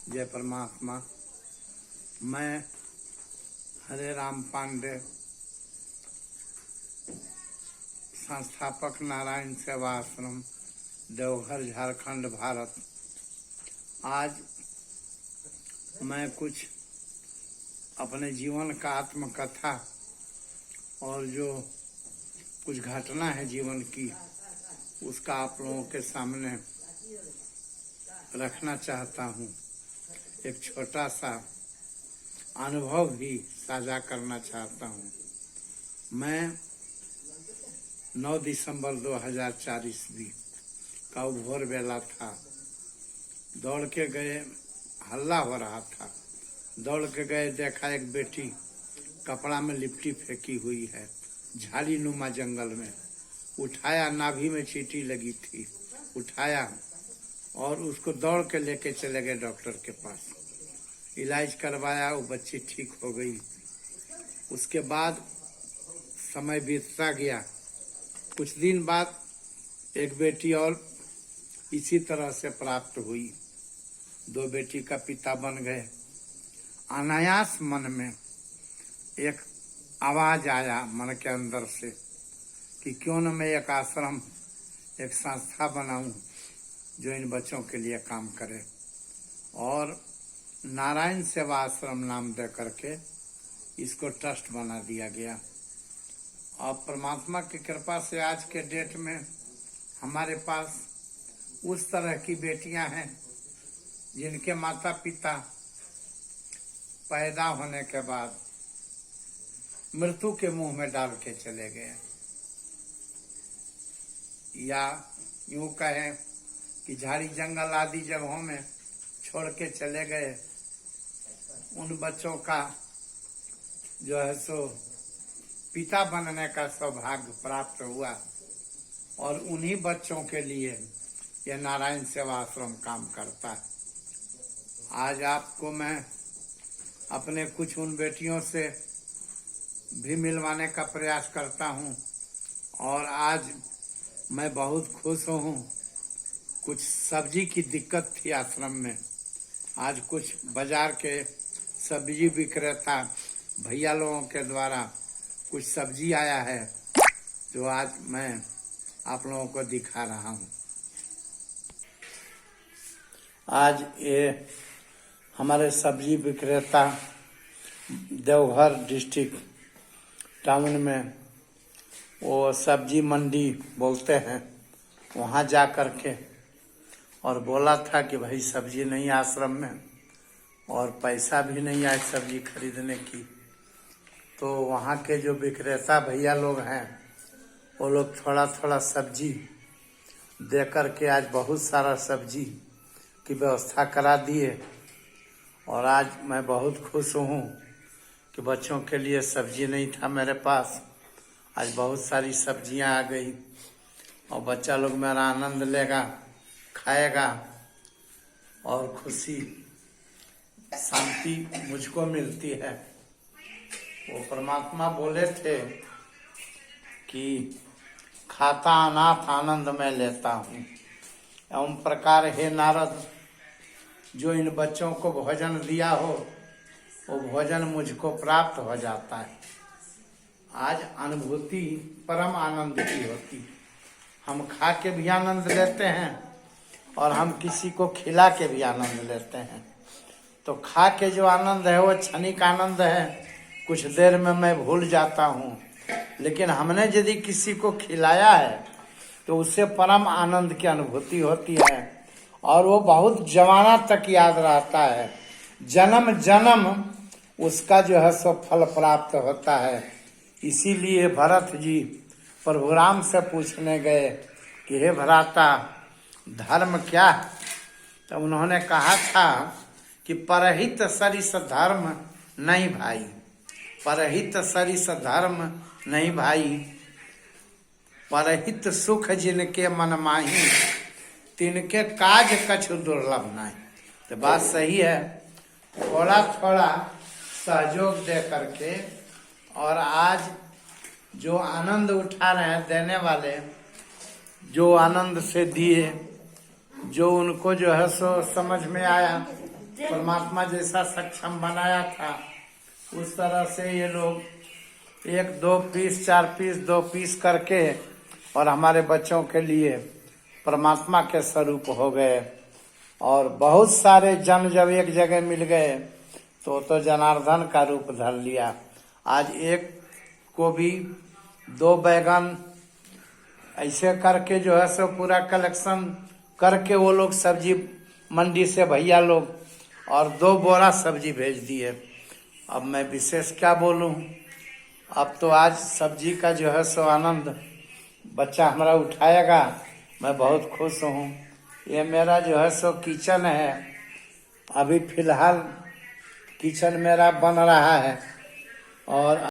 जय परमात्मा। मैं हरे राम पांडे, संस्थापक नारायण सेवा आश्रम, देवघर, झारखंड, भारत। आज मैं कुछ अपने जीवन का आत्मकथा और जो कुछ घटना है जीवन की, उसका आप लोगों के सामने रखना चाहता हूँ। एक छोटा सा अनुभव भी साझा करना चाहता हूँ। मैं 9 दिसंबर 2004 ईस्वी का भोर बेला था। दौड़ के गए, हल्ला हो रहा था। दौड़ के गए, देखा एक बेटी कपड़ा में लिपटी फेंकी हुई है झाड़ी नुमा जंगल में। उठाया, नाभि में चींटी लगी थी, उठाया और उसको दौड़ के लेके चले गए डॉक्टर के पास। इलाज करवाया, वो बच्ची ठीक हो गई। उसके बाद समय बीतता गया। कुछ दिन बाद एक बेटी और इसी तरह से प्राप्त हुई। 2 बेटी का पिता बन गए। अनायास मन में एक आवाज आया मन के अंदर से कि क्यों न मैं एक आश्रम, एक संस्था बनाऊं जो इन बच्चों के लिए काम करे। और नारायण सेवा आश्रम नाम दे करके इसको ट्रस्ट बना दिया गया। और परमात्मा की कृपा से आज के डेट में हमारे पास उस तरह की बेटियां हैं जिनके माता पिता पैदा होने के बाद मृत्यु के मुंह में डाल के चले गए, या यूं कहें कि झाड़ी जंगल आदि जगहों में छोड़ के चले गए। उन बच्चों का जो है सो पिता बनने का सौभाग्य प्राप्त हुआ और उन्हीं बच्चों के लिए यह नारायण सेवा आश्रम काम करता है। आज आपको मैं अपने कुछ उन बेटियों से भी मिलवाने का प्रयास करता हूँ। और आज मैं बहुत खुश हूँ। कुछ सब्जी की दिक्कत थी आश्रम में। आज कुछ बाजार के सब्जी विक्रेता भैया लोगों के द्वारा कुछ सब्जी आया है जो आज मैं आप लोगों को दिखा रहा हूँ। आज ये हमारे सब्जी विक्रेता देवघर डिस्ट्रिक्ट टाउन में, वो सब्जी मंडी बोलते हैं, वहाँ जा कर के और बोला था कि भाई सब्जी नहीं आश्रम में और पैसा भी नहीं आए सब्जी खरीदने की। तो वहाँ के जो विक्रेता भैया लोग हैं वो लोग थोड़ा थोड़ा सब्जी दे कर के आज बहुत सारा सब्जी की व्यवस्था करा दिए। और आज मैं बहुत खुश हूँ कि बच्चों के लिए सब्जी नहीं था मेरे पास, आज बहुत सारी सब्जियाँ आ गई और बच्चा लोग मेरा आनंद लेगा, खाएगा और खुशी शांति मुझको मिलती है। वो परमात्मा बोले थे कि खाता अनाथ आनंद में लेता हूँ। एवं प्रकार हे नारद, जो इन बच्चों को भोजन दिया हो वो भोजन मुझको प्राप्त हो जाता है। आज अनुभूति परम आनंद की होती। हम खा के भी आनंद लेते हैं और हम किसी को खिला के भी आनंद लेते हैं। तो खा के जो आनंद है वो क्षणिक आनंद है, कुछ देर में मैं भूल जाता हूँ। लेकिन हमने यदि किसी को खिलाया है तो उससे परम आनंद की अनुभूति होती है और वो बहुत जमाना तक याद रहता है। जन्म जन्म उसका जो है सो फल प्राप्त होता है। इसीलिए भरत जी प्रभु राम से पूछने गए कि हे भ्राता, धर्म क्या? तो उन्होंने कहा था कि परहित सरिस धर्म नहीं भाई, परहित सरिस धर्म नहीं भाई, परहित सुख जिनके मन माही, तिनके काज कछु दुर्लभ नहीं। तो बात सही है। थोड़ा थोड़ा सहयोग दे करके और आज जो आनंद उठा रहे हैं देने वाले, जो आनंद से दिए, जो उनको जो है सो समझ में आया परमात्मा जैसा सक्षम बनाया था उस तरह से ये लोग 1 2 पीस 4 पीस 2 पीस करके और हमारे बच्चों के लिए परमात्मा के स्वरूप हो गए। और बहुत सारे जन जब एक जगह मिल गए तो जनार्दन का रूप धर लिया। आज 1 गोभी 2 बैगन ऐसे करके जो है सो पूरा कलेक्शन करके वो लोग सब्जी मंडी से भैया लोग और 2 बोरा सब्जी भेज दिए। अब मैं विशेष क्या बोलूं। अब तो आज सब्जी का जो है सो आनंद बच्चा हमारा उठाएगा। मैं बहुत खुश हूँ। ये मेरा जो है सो किचन है। अभी फिलहाल किचन मेरा बन रहा है और